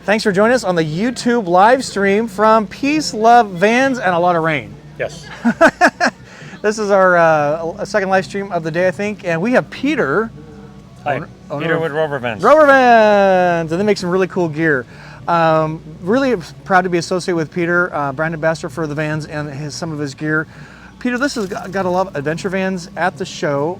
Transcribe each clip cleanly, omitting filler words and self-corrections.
Thanks for joining us on the YouTube live stream from Peace, Love, Vans, and a lot of rain. Yes. This is our second live stream of the day, I think, and we have Peter. Hi, Peter with Rover Vans. Rover Vans, and they make some really cool gear. Really proud to be associated with Peter, brand ambassador for the Vans and some of his gear. Peter, this has got a lot of adventure vans at the show.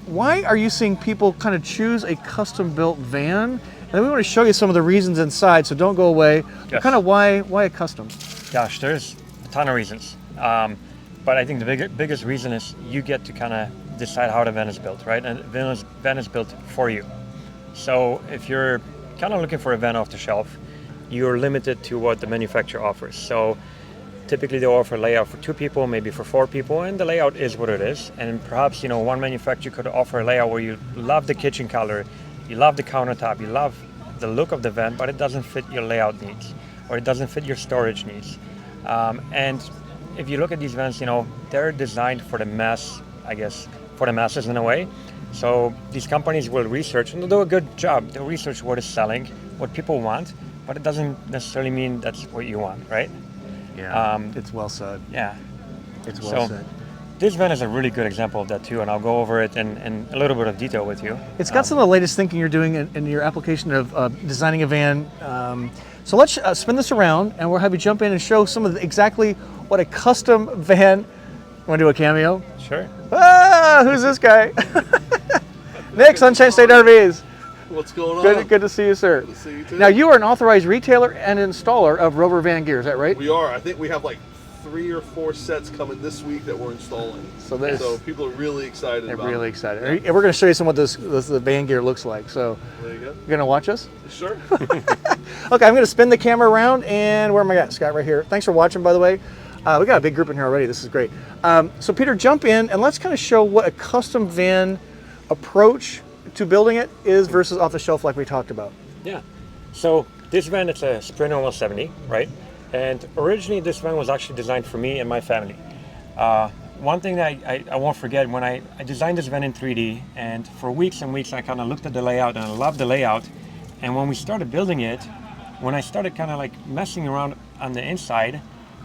Why are you seeing people kind of choose a custom-built van? And we want to show you some of the reasons inside, so don't go away. Yes. Kind of why a custom? Gosh, there's a ton of reasons. But I think the biggest reason is you get to kind of decide how the van is built, right? And the van is built for you. So if you're kind of looking for a van off the shelf, you're limited to what the manufacturer offers. So typically they offer a layout for 2 people, maybe for 4 people, and the layout is what it is. And perhaps, one manufacturer could offer a layout where you love the kitchen color, you love the countertop, you love the look of the van, but it doesn't fit your layout needs, or it doesn't fit your storage needs. And if you look at these vans, they're designed for the mass, I guess, for the masses in a way. So these companies will research, and they'll do a good job. They'll research what is selling, what people want, but it doesn't necessarily mean that's what you want, right? Yeah, it's well said. Yeah. It's well said. This van is a really good example of that too, and I'll go over it in a little bit of detail with you. It's got some of the latest thinking you're doing in your application of designing a van. So let's spin this around, and we'll have you jump in and show some of exactly what a custom van. Want to do a cameo? Sure. Ah, who's this guy? Nick, Sunshine State RVs. What's going on? Good to see you, sir. Good to see you too. Now, you are an authorized retailer and installer of Rover Van Gear, is that right? We are. I think we have like 3 or 4 sets coming this week that we're installing. So people are really excited about it. They're really excited. And we're going to show you some of what the Van Gear looks like. So, there you go. You're going to watch us? Sure. Okay, I'm going to spin the camera around, and where am I at? Scott, right here. Thanks for watching, by the way. We got a big group in here already. This is great. So Peter, jump in, and let's kind of show what a custom van approach to building it is versus off the shelf like we talked about. Yeah. So this van, it's a Sprinter 170, right? And originally this van was actually designed for me and my family. One thing that I won't forget, when I designed this van in 3D, and for weeks and weeks I kind of looked at the layout, and I loved the layout. And when we started building it, when I started kind of like messing around on the inside,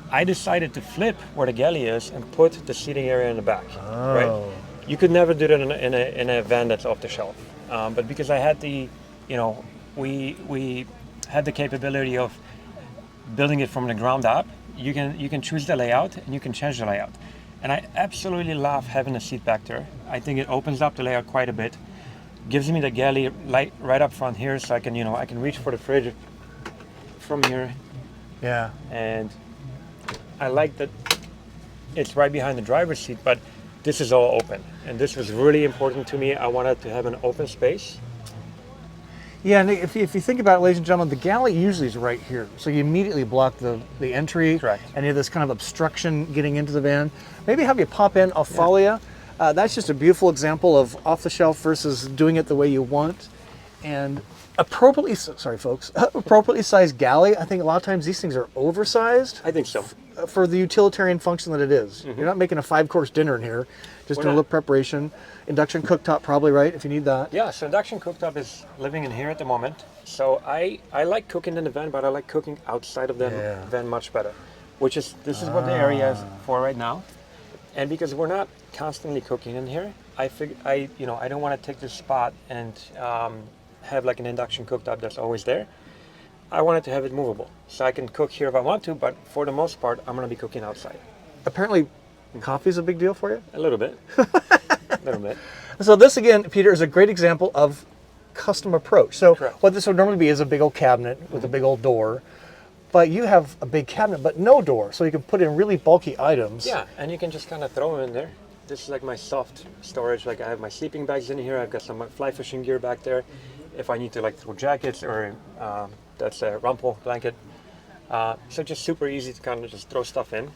I decided to flip where the galley is and put the seating area in the back. Oh. Right? You could never do that in a van that's off the shelf. But because I had we had the capability of building it from the ground up, you can choose the layout and you can change the layout. And I absolutely love having a seat back there. I think it opens up the layout quite a bit. Gives me the galley right up front here, so I can reach for the fridge from here. Yeah. And I like that it's right behind the driver's seat, but this is all open. And this was really important to me. I wanted to have an open space. Yeah, and if you think about it, ladies and gentlemen, the galley usually is right here. So you immediately block the entry. Correct. And you have this kind of obstruction getting into the van. Maybe have you pop in, I'll follow you. That's just a beautiful example of off the shelf versus doing it the way you want. And appropriately sized galley. I think a lot of times these things are oversized. I think so. For the utilitarian function that it is. Mm-hmm. You're not making a 5-course dinner in here, just We're doing a not. little preparation. Induction cooktop probably, right, if you need that. Yeah, so induction cooktop is living in here at the moment. So I like cooking in the van, but I like cooking outside of the van much better. This is what the area is for right now. And because we're not constantly cooking in here, I don't want to take this spot and have like an induction cooktop that's always there. I wanted to have it movable, so I can cook here if I want to, but for the most part, I'm going to be cooking outside. Apparently, coffee's a big deal for you? A little bit. A little bit. So this, again, Peter, is a great example of custom approach. So Correct. what this would normally be is a big old cabinet with a big old door, but you have a big cabinet but no door, so you can put in really bulky items. Yeah, and you can just kind of throw them in there. This is like my soft storage. Like I have my sleeping bags in here. I've got some fly fishing gear back there. If I need to like throw jackets or that's a rumple blanket. So just super easy to kind of just throw stuff in.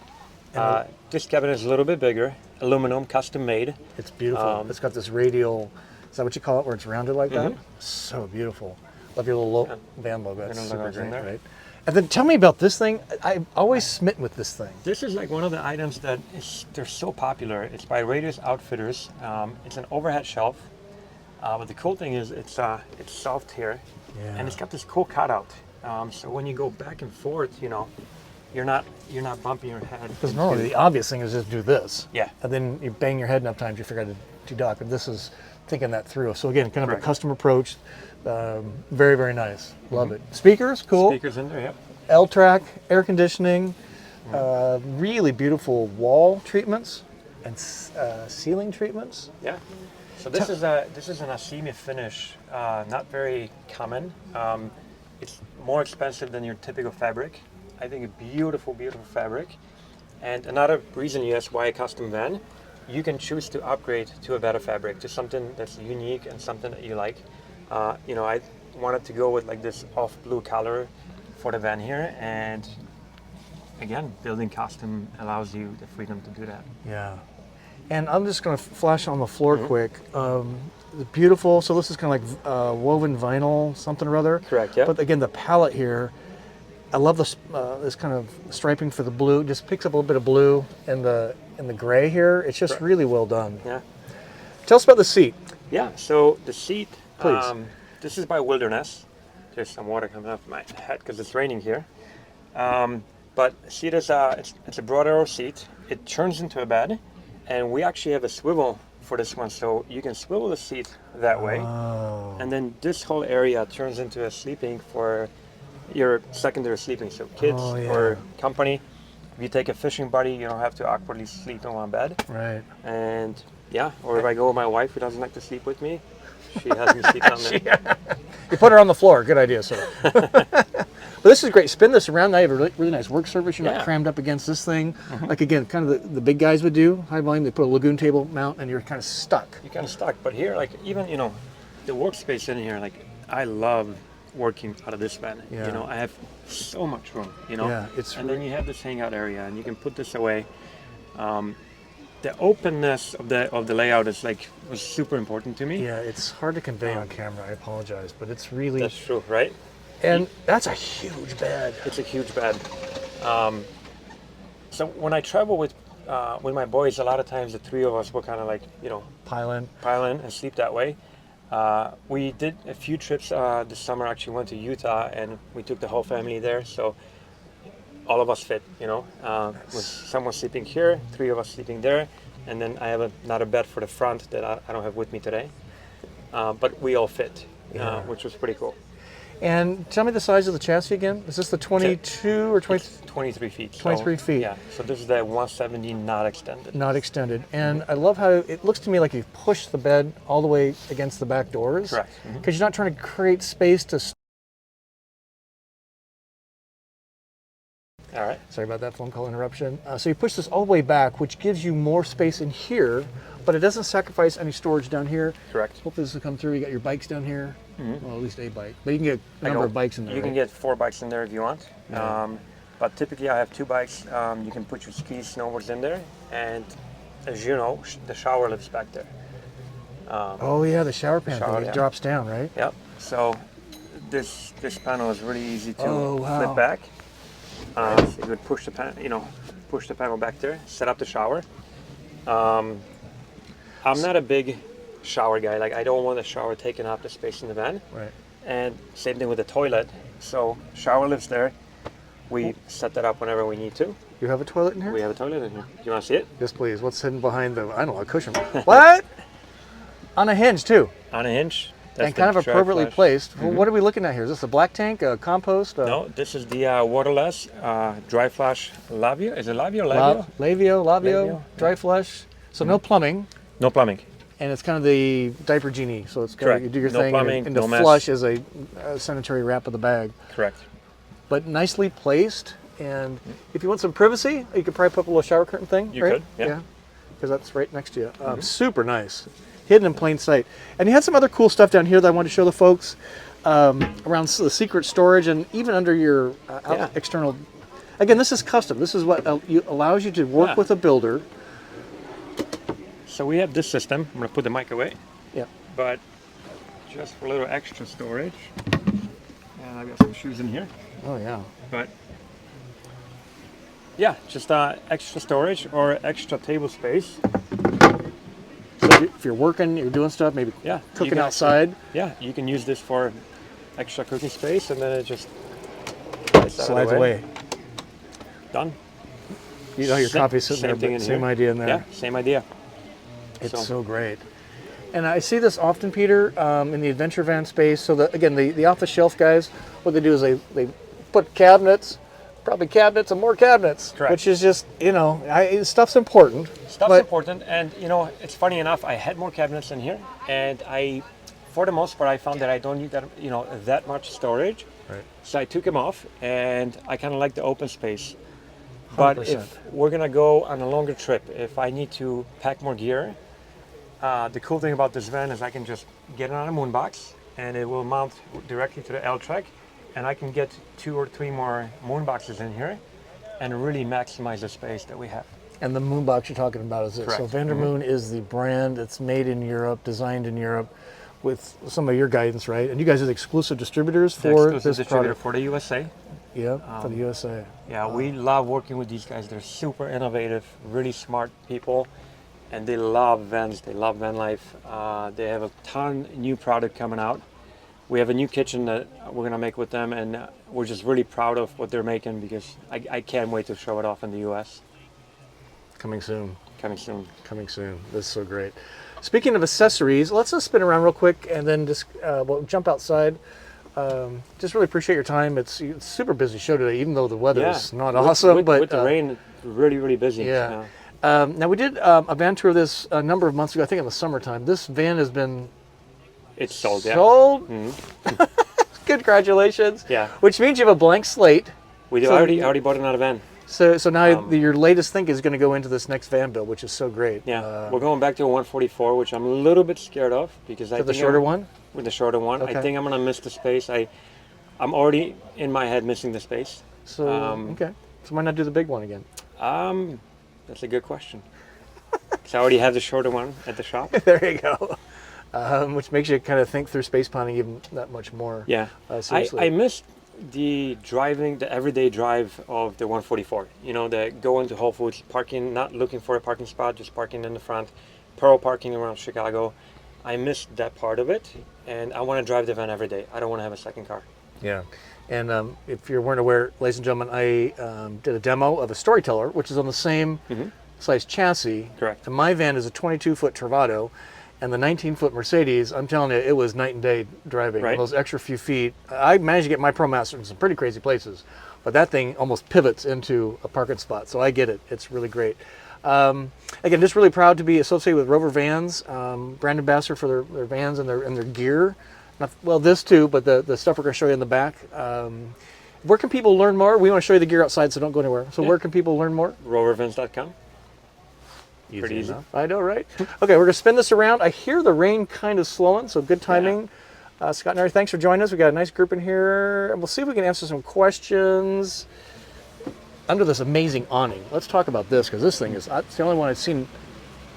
This cabinet is a little bit bigger, aluminum, custom made. It's beautiful. It's got this radial, is that what you call it, where it's rounded like that? So beautiful. Love your little van logo. That's super great, right? And then tell me about this thing. I'm always smitten with this thing. This is like one of the items that they're so popular. It's by Radius Outfitters. It's an overhead shelf. But the cool thing is it's soft here, and it's got this cool cutout. So when you go back and forth, you know, you're not bumping your head. Because normally the obvious thing is just do this. Yeah. And then you bang your head enough times you forgot to dock. But this is thinking that through. So again, kind of Correct. a custom approach. Very, very nice. Love it. Speakers, cool. Speakers in there, yep. L-track, air conditioning, really beautiful wall treatments and ceiling treatments. Yeah. So this is an Asimi finish, not very common. It's more expensive than your typical fabric. I think a beautiful, beautiful fabric. And another reason you ask why a custom van, you can choose to upgrade to a better fabric, to something that's unique and something that you like. You know, I wanted to go with like this off blue color for the van here, and again, building custom allows you the freedom to do that. Yeah. And I'm just going to flash on the floor quick. Beautiful. So this is kind of like woven vinyl, something or other. Correct, yeah. But again, the palette here, I love this this kind of striping for the blue. Just picks up a little bit of blue in the gray here. It's just really well done. Yeah. Tell us about the seat. Yeah. So the seat, Please. This is by Wilderness. There's some water coming off my head because it's raining here. But seat is it's a broad arrow seat. It turns into a bed, and we actually have a swivel for this one, so you can swivel the seat that way, and then this whole area turns into a sleeping for your secondary sleeping, so kids or company. If you take a fishing buddy, you don't have to awkwardly sleep on one bed. Right. And yeah, or if I go with my wife who doesn't like to sleep with me, she has me sleep on there. You put her on the floor. Good idea, sir. But this is great. Spin this around. Now you have a really, really nice work surface. You're not crammed up against this thing. Like, again, kind of the big guys would do. High volume, they put a lagoon table mount, and you're kind of stuck. You're kind of stuck. But here, like, even, you know, the workspace in here, like, I love working out of this van. Yeah. You know, I have so much room, you know. Yeah, it's and then you have this hangout area, and you can put this away. The openness of the layout is was super important to me. Yeah, it's hard to convey on camera. I apologize, but it's really. That's true, right? And that's a huge bed. It's a huge bed. So when I travel with my boys, a lot of times the three of us will kind of like, you know, Pile in. and sleep that way. We did a few trips this summer. Actually went to Utah, and we took the whole family there. So all of us fit, you know, with someone sleeping here, three of us sleeping there, and then I have another bed for the front that I don't have with me today. But we all fit, which was pretty cool. And tell me the size of the chassis again. Is this the 22 or 20? It's 23 feet. 23 feet. Yeah, so this is the 170 not extended. Not extended. And I love how it looks to me like you've pushed the bed all the way against the back doors. Correct. Because you're not trying to create space to. All right. Sorry about that phone call interruption. So you push this all the way back, which gives you more space in here, but it doesn't sacrifice any storage down here. Correct. Hopefully this will come through. You got your bikes down here. Well, at least a bike. But you can get a number of bikes in there. You can get 4 bikes in there if you want. Yeah. But typically I have 2 bikes. You can put your skis, snowboards in there. And as you know, the shower lives back there. Oh yeah, the shower panel shower, it drops down, right? Yep. So this panel is really easy to wow. flip back. So you would push the panel back there, set up the shower. I'm not a big shower guy. Like, I don't want the shower taking up the space in the van. Right. And same thing with the toilet. So shower lives there. We set that up whenever we need to. You have a toilet in here? We have a toilet in here. Do you want to see it? Yes, please. What's hidden behind the, I don't know, a cushion? What? On a hinge too. On a hinge. That's And kind of the appropriately flash. placed. Well, what are we looking at here? Is this a black tank, a compost? No, this is the waterless dry flash Lavio. Is it Lavio or Lavio? Lavio, dry flush. So no plumbing. No plumbing. And it's kind of the diaper genie. So it's kind of, you do your No thing plumbing, and the no mess. flush is a sanitary wrap of the bag. Correct. But nicely placed. And if you want some privacy, you could probably put a little shower curtain thing. You right? could, yeah. Because that's right next to you. Super nice. Hidden in plain sight. And you had some other cool stuff down here that I wanted to show the folks around the secret storage and even under your external. Again, this is custom. This is what allows you to work with a builder. So we have this system. I'm going to put the mic away. Yeah. But just for a little extra storage. And I've got some shoes in here. Oh, yeah. But yeah, just extra storage or extra table space. So if you're working, you're doing stuff, maybe Yeah, cooking outside. Yeah, you can use this for extra cooking space, and then it just Slides away. Done. You know your coffee's sitting Same there, thing but in same here. idea in there. Yeah, same idea. It's so great. And I see this often, Peter, in the adventure van space. So again, the off-the-shelf guys, what they do is they put cabinets, probably cabinets and more cabinets. Correct. Which is just, stuff's important. Stuff's important, and it's funny enough, I had more cabinets in here, and for the most part, I found that I don't need that, that much storage. Right. So I took them off, and I kind of like the open space. But 100%. if we're gonna go on a longer trip, if I need to pack more gear, the cool thing about this van is I can just get it on a Moonbox, and it will mount directly to the L-track, and I can get 2 or 3 more Moonboxes in here, and really maximize the space that we have. And the Moonbox you're talking about is this. Correct. So Vandermoon is the brand. It's made in Europe, designed in Europe, with some of your guidance, right? And you guys are the exclusive distributors for this distributor product. for the USA. Yeah, for the USA. Yeah, we love working with these guys. They're super innovative, really smart people, and they love vans. They love Vanlife. They have a ton new product coming out. We have a new kitchen that we're gonna make with them, and we're just really proud of what they're making because I can't wait to show it off in the US. Coming soon. Coming soon. Coming soon. This is so great. Speaking of accessories, let's just spin around real quick and then just we'll jump outside. Just really appreciate your time. It's a super busy show today, even though the weather is not awesome. But with the rain, really busy. Yeah. Now we did a van tour of this a number of months ago. I think in the summertime. This van has been sold. Sold. Yeah. Mm-hmm. Congratulations. Yeah. Which means you have a blank slate. We do. So, I already bought another van. So now your latest thing is going to go into this next van build, which is so great. Yeah. We're going back to a 144, which I'm a little bit scared of because I think the shorter one. With the shorter one, Okay. I think I'm gonna miss the space. I'm already in my head missing the space. So okay. So why not do the big one again? That's a good question. Because I already have the shorter one at the shop. There you go. Which makes you kind of think through space planning even that much more. Yeah. Seriously. I missed the everyday drive of the 144. The going to Whole Foods, parking, not looking for a parking spot, just parking in the front, parallel parking around Chicago. I missed that part of it, and I want to drive the van every day. I don't want to have a second car. Yeah. And if you weren't aware, ladies and gentlemen, I did a demo of a Storyteller, which is on the same size chassis. Correct. And my van is a 22-foot Travado, and the 19-foot Mercedes, I'm telling you, it was night and day driving. Right. Those extra few feet. I managed to get my Promaster in some pretty crazy places, but that thing almost pivots into a parking spot, so I get it. It's really great. Again, just really proud to be associated with Rover Vans, brand ambassador for their vans and their gear. This too, but the stuff we're going to show you in the back. Where can people learn more? We want to show you the gear outside, so don't go anywhere. So where can people learn more? RoverVans.com. Pretty easy. enough. I know, right? Okay, we're going to spin this around. I hear the rain kind of slowing, so good timing. Scott and Harry, thanks for joining us. We got a nice group in here, and we'll see if we can answer some questions under this amazing awning. Let's talk about this, because this thing it's the only one I've seen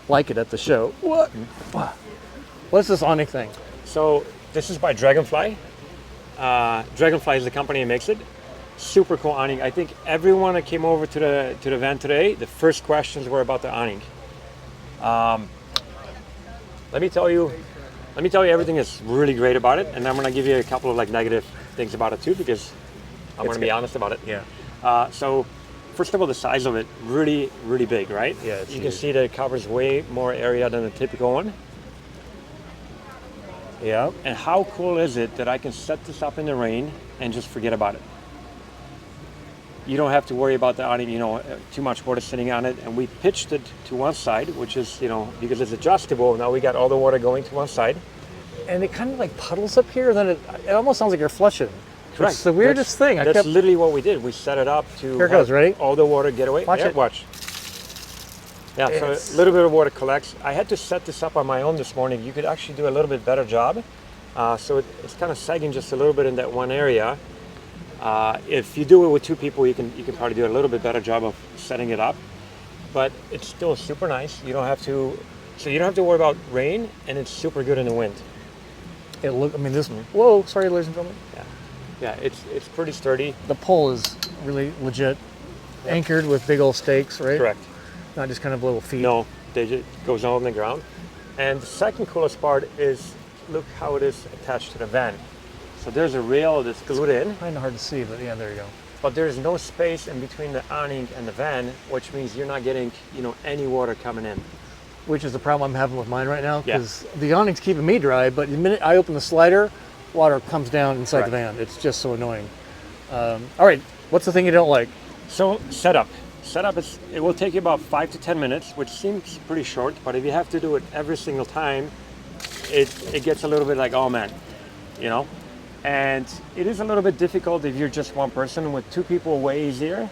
like it at the show. What's this awning thing? So this is by Dragonfly. Dragonfly is the company that makes it. Super cool awning. I think everyone that came over to the van today, the first questions were about the awning. Let me tell you everything is really great about it, and I'm gonna give you a couple of negative things about it too, because I'm gonna be honest about it. Yeah. So first of all, the size of it, really big, right? Yeah. You can see that it covers way more area than the typical one. Yeah. And how cool is it that I can set this up in the rain and just forget about it? You don't have to worry about the awning, too much water sitting on it. And we pitched it to one side, which is, because it's adjustable. Now we got all the water going to one side. And it kind of like puddles up here, then it almost sounds like you're flushing. Correct. It's the weirdest thing. That's literally what we did. We set it up to Here it goes, ready? all the water get away. Watch it. Watch. Yeah, so a little bit of water collects. I had to set this up on my own this morning. You could actually do a little bit better job. So it's kind of sagging just a little bit in that one area. If you do it with two people, you can probably do a little bit better job of setting it up. But it's still super nice. You don't have to worry about rain, and it's super good in the wind. Whoa, sorry, ladies and gentlemen. Yeah, it's pretty sturdy. The pole is really legit, anchored with big old stakes, right? Correct. Not just kind of little feet. No, it goes on the ground. And the second coolest part is, look how it is attached to the van. So there's a rail that's glued in, Kind of hard to see, but yeah, there you go. but there's no space in between the awning and the van, which means you're not getting, you know, any water coming in. Which is the problem I'm having with mine right now, Yeah. because the awning's keeping me dry, but the minute I open the slider, water comes down inside the van. It's just so annoying. All right, what's the thing you don't like? So setup is, it will take you about 5 to 10 minutes, which seems pretty short, but if you have to do it every single time, it gets a little bit like, oh man, you know. And it is a little bit difficult if you're just one person. With two people, way easier.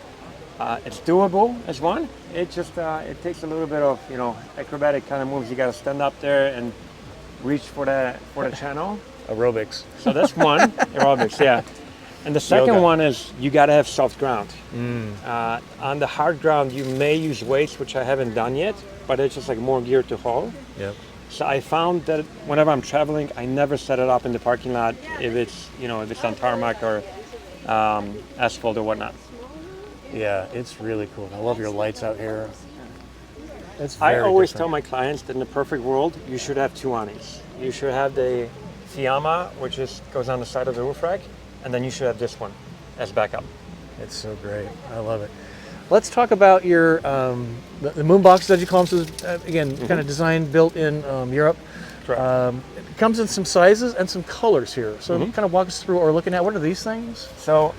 It's doable as one. It just it takes a little bit of, you know, acrobatic kind of moves. You got to stand up there and reach for the channel. Aerobics. So that's one. Aerobics, yeah. And the second Yoga. one is you got to have soft ground. On the hard ground, you may use weights, which I haven't done yet, but it's just like more gear to haul. Yep. So I found that whenever I'm traveling, I never set it up in the parking lot if it's, you know, if it's on tarmac or asphalt or whatnot. Yeah, it's really cool. I love your lights out here. It's I very always different. tell my clients that in the perfect world, you should have two awnings. You should have the Fiamma, which goes on the side of the roof rack, and then you should have this one as backup. It's so great. I love it. Let's talk about your the Moonbox, as you call them. Again, kind of designed, built in Europe. Correct. It comes in some sizes and some colors here. So kind of walk us through, or looking at, what are these things? So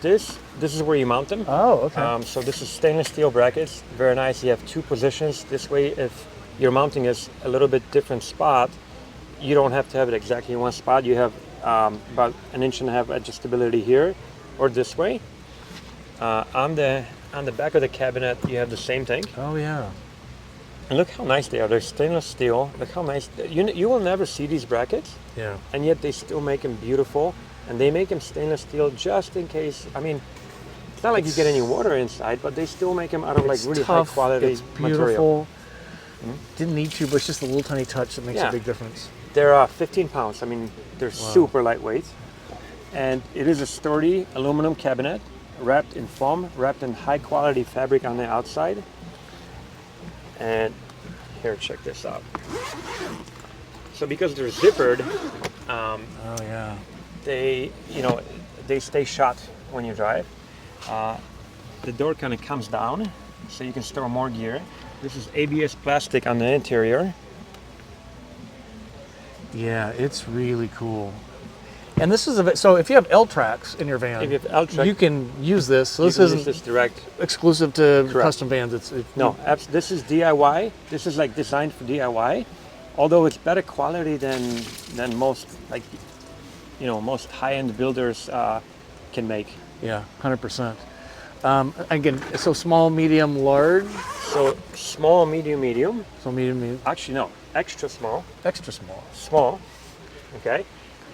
this is where you mount them. Oh, okay. So this is stainless steel brackets. Very nice. You have two positions. This way, if your mounting is a little bit different spot, you don't have to have it exactly in one spot. You have about 1.5 inch adjustability here or this way. On the back of the cabinet, you have the same thing. Oh, yeah. And look how nice they are. They're stainless steel. Look how nice. You will never see these brackets, Yeah. and yet they still make them beautiful. And they make them stainless steel just in case. I mean, it's not like you get any water inside, but they still make them out of like It's really tough, high quality it's material. beautiful. Didn't need to, but it's just a little tiny touch that makes Yeah. a big difference. They're 15 pounds. I mean, they're super lightweight. And it is a sturdy aluminum cabinet wrapped in foam, wrapped in high quality fabric on the outside. And here, check this out. So because they're zippered, Oh, yeah. they stay shut when you drive. The door kind of comes down, so you can store more gear. This is ABS plastic on the interior. Yeah, it's really cool. And this is so if you have L tracks in your van, If you have L-track, you can use this. So you this can use isn't this direct. exclusive to Correct. custom vans. No, this is DIY. This is like designed for DIY. Although it's better quality than most, like, you know, most high-end builders can make. Yeah, 100%. Again, so small, medium, large. So small, medium. So medium, Actually, no, extra small. extra small. Small. Okay.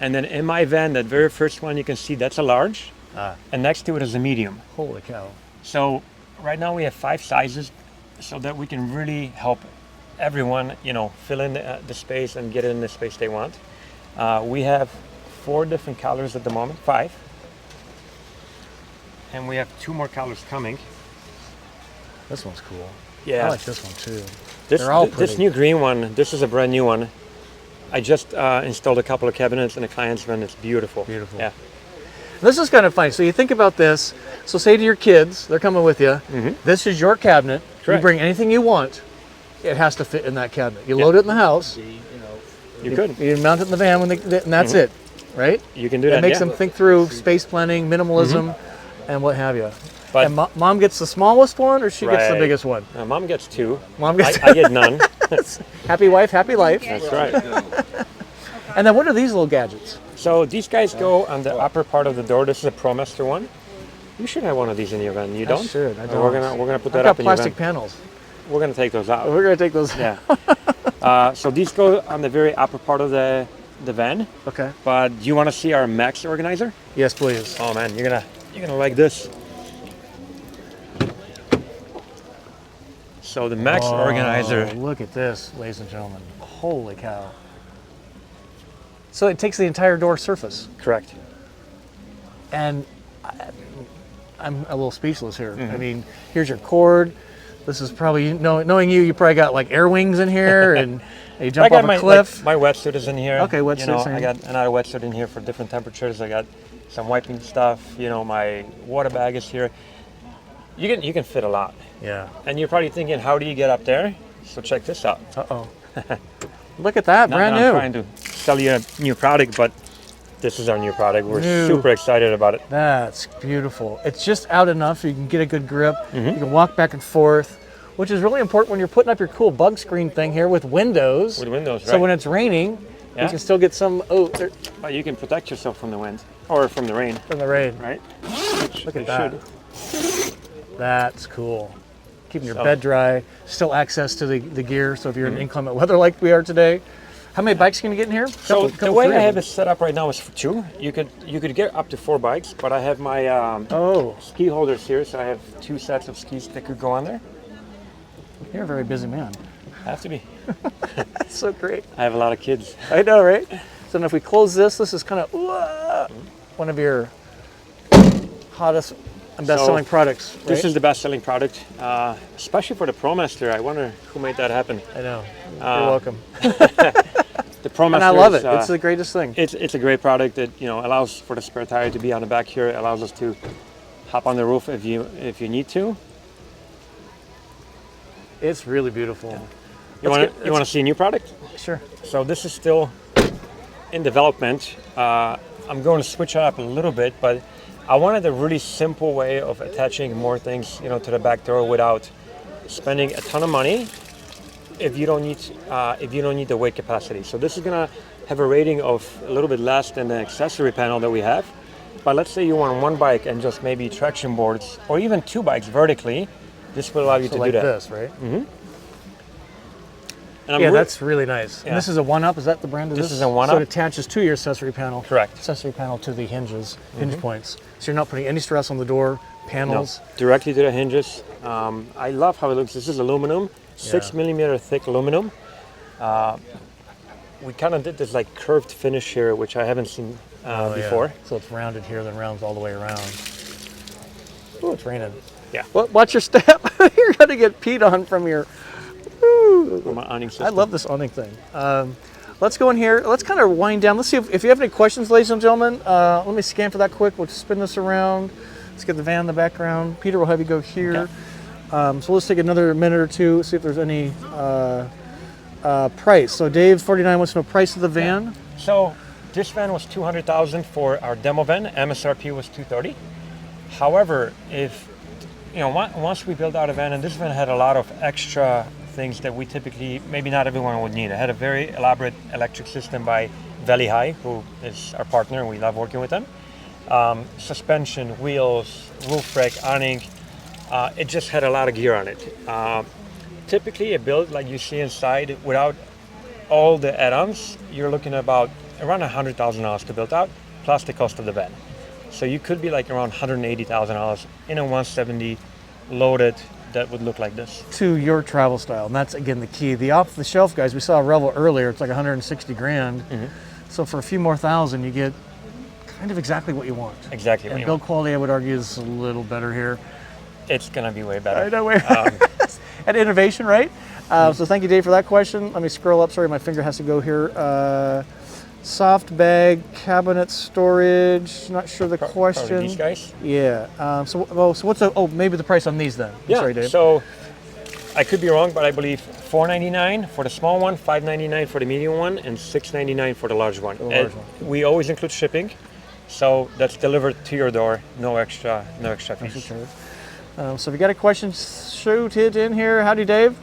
And then in my van, that very first one you can see, that's a large. And next to it is a medium. Holy cow. So right now we have 5 sizes so that we can really help everyone, you know, fill in the space and get in the space they want. We have 4 different colors at the moment, 5. And we have 2 more colors coming. This one's cool. Yeah. I like this one too. This, They're all this pretty. new green one, this is a brand new one. I just installed a couple of cabinets in a client's van. It's beautiful. Beautiful. Yeah. This is kind of funny. So you think about this. So say to your kids, they're coming with you. This is your cabinet. You Correct. bring anything you want. It has to fit in that cabinet. You load it in the house. You could. You mount it in the van and that's it, right? You can do that. It makes yeah. them think through space planning, minimalism, and what have you. But- and mom gets the smallest one, or she gets the Right. biggest one? Mom gets 2. Mom gets I get none. happy wife, happy life. That's right. And then what are these little gadgets? So these guys go on the upper part of the door. This is a Promaster one. You should have one of these in your van. You don't? should. I We're don't. gonna put that I've got up in your van. plastic panels. We're gonna take those out. We're gonna take those. Yeah. So these go on the very upper part of the van. Okay. But do you want to see our Max organizer? Yes, please. Oh man, you're gonna like this. So the Max organizer. Oh, look at this, ladies and gentlemen. Holy cow. So it takes the entire door surface. Correct. And I'm a little speechless here. I mean, here's your cord. This is probably, knowing you probably got like air wings in here and You jump off a cliff. My wetsuit is in here. Okay, wetsuit. You know, I got another wetsuit in here for different temperatures. I got some wiping stuff. You know, my water bag is here. You can fit a lot. Yeah. And you're probably thinking, how do you get up there? So check this out. Uh-oh. Look at that, brand new. I'm trying to sell you a new product, but this is our new product. We're super excited about it. That's beautiful. It's just out enough so you can get a good grip. You can walk back and forth, which is really important when you're putting up your cool bug screen thing here with windows. With windows, right. So when it's raining, you can still get some, but you can protect yourself from the wind or from the rain. From the rain. Right? Look at that. That's cool. Keeping your bed dry, still access to the gear. So if you're in inclement weather like we are today. How many bikes can you get in here? So the way I have it set up right now is for 2. You could get up to 4 bikes, but I have my ski holders here, so I have 2 sets of skis that could go on there. You're a very busy man. I have to be. That's so great. I have a lot of kids. I know, right? So if we close this is kind of one of your hottest and best-selling products. Right? This is the best-selling product, especially for the Promaster. I wonder who made that happen. I know. You're welcome. The Promaster. And I love it. It's the greatest thing. It's a great product that allows for the spare tire to be on the back here. It allows us to hop on the roof if you need to. It's really beautiful. Yeah. You want to see a new product? Sure. So this is still in development. I'm going to switch it up a little bit, but I wanted a really simple way of attaching more things, to the back door without spending a ton of money if you don't need the weight capacity. So this is gonna have a rating of a little bit less than the accessory panel that we have. But let's say you want 1 bike and just maybe traction boards, or even 2 bikes vertically. This will allow you to do that. Like this, right? Mm-hmm. And that's really nice. Yeah. And this is a 1-up. Is that the brand of this? This is a 1-up. So it attaches to your accessory panel. Correct. Accessory panel to the hinge points. So you're not putting any stress on the door panels. No, directly to the hinges. I love how it looks. This is aluminum, 6 millimeter thick aluminum. We kind of did this like curved finish here, which I haven't seen before. Yeah. So it's rounded here, then rounds all the way around. Oh, it's raining. Yeah. Well, watch your step. You're gonna get peed on from your. From my awning system. I love this awning thing. Let's go in here. Let's kind of wind down. Let's see if you have any questions, ladies and gentlemen. Let me scan for that quick. We'll spin this around. Let's get the van in the background. Peter will have you go here. Okay. So let's take another minute or two, see if there's any price. So Dave 49 wants to know price of the van. Yeah. So this van was $200,000 for our demo van. MSRP was $230,000. However, if once we built out a van, and this van had a lot of extra things that we typically, maybe not everyone would need. It had a very elaborate electric system by Vanlife, who is our partner, and we love working with them. Suspension, wheels, roof rack, awning. It just had a lot of gear on it. Typically, a build like you see inside, without all the add-ons, you're looking at about around $100,000 to build out, plus the cost of the van. So you could be like around $180,000 in a 170 loaded that would look like this. To your travel style, and that's again the key. The off-the-shelf guys, we saw a Revel earlier, it's like 160 grand. So for a few more thousand, you get kind of exactly what you want. Exactly. And build quality, I would argue, is a little better here. It's gonna be way better. I know, and innovation, right? So thank you, Dave, for that question. Let me scroll up. Sorry, my finger has to go here. Soft bag, cabinet storage. Not sure the question. Probably these guys. Yeah. So what's maybe the price on these then? Yeah. Sorry, Dave. So I could be wrong, but I believe $499 for the small one, $599 for the medium one, and $699 for the large one. We always include shipping, so that's delivered to your door. No extra fees. So if you got a question, shoot it in here. Howdy, Dave.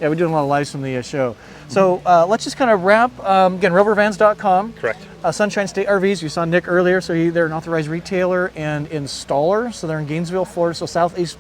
Yeah, we're doing a lot of lives from the show. So let's just kind of wrap. Again, RoverVans.com. Correct. Sunshine State RVs. You saw Nick earlier, so they're an authorized retailer and installer. So they're in Gainesville, Florida. So Southeast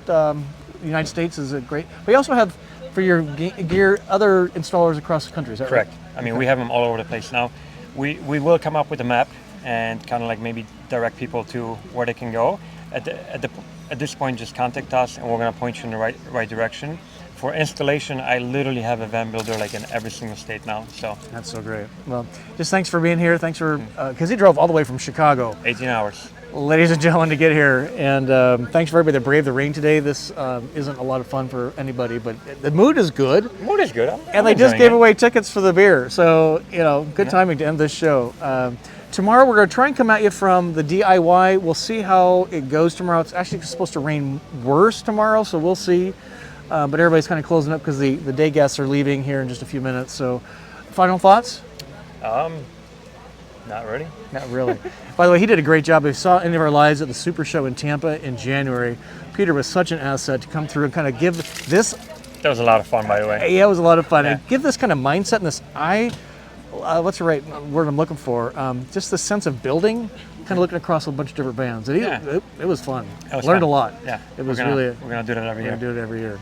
United States is a great. We also have for your gear other installers across the country. Is that correct? Right? I mean, we have them all over the place now. We will come up with a map and kind of like maybe direct people to where they can go. At this point, just contact us and we're going to point you in the right direction. For installation, I literally have a van builder like in every single state now. So that's so great. Well, just thanks for being here. Thanks for because he drove all the way from Chicago. 18 hours. ladies and gentlemen, to get here. And thanks for everybody that braved the rain today. This isn't a lot of fun for anybody, but the mood is good. Mood is good. And they just gave away tickets for the beer. So, you know, good timing to end this show. Tomorrow we're going to try and come at you from the DIY. We'll see how it goes tomorrow. It's actually supposed to rain worse tomorrow, so we'll see. But everybody's kind of closing up because the day guests are leaving here in just a few minutes. So, final thoughts? Not really. Not really. By the way, he did a great job. If you saw any of our lives at the Super Show in Tampa in January, Peter was such an asset to come through and kind of give this. That was a lot of fun, by the way. Yeah, it was a lot of fun. Yeah. And give this kind of mindset and this what's the right word I'm looking for? Just the sense of building, kind of looking across a bunch of different bands. And it was fun. Learned a lot. Yeah. It was We're gonna do that every year. Do it every year.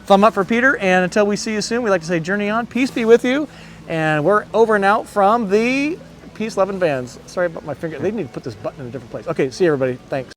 Thumb up for Peter, and until we see you soon, we like to say journey on, peace be with you, and we're over and out from the Peace, Love, and Vans. Sorry about my finger. They need to put this button in a different place. Okay, see you everybody. Thanks.